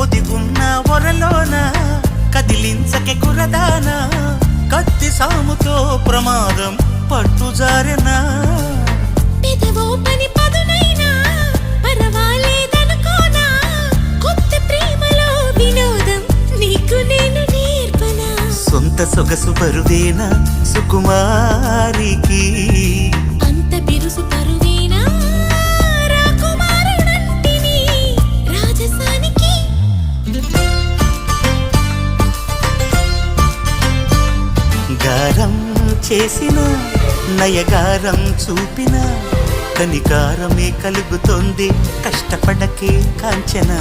ఒదిగున్న ఒరలోన కదిలించకే కురదానా కత్తి సాముతో ప్రమాదం పట్టుజారెనా పెదవో పని పదునైనా పరవాలేదనుకోనా కొత్త ప్రేమలో వినోదం నీకు నేను నేర్పనా సొంత సొగసు బరువేనా సుకుమారికి అంత బిరుసు పరువేనా రాకుమారుడంటిని రాజసానికి గారం చేసిన నయగారం చూపిన కనికారమే కలుగుతోంది కష్టపడకే కాంచన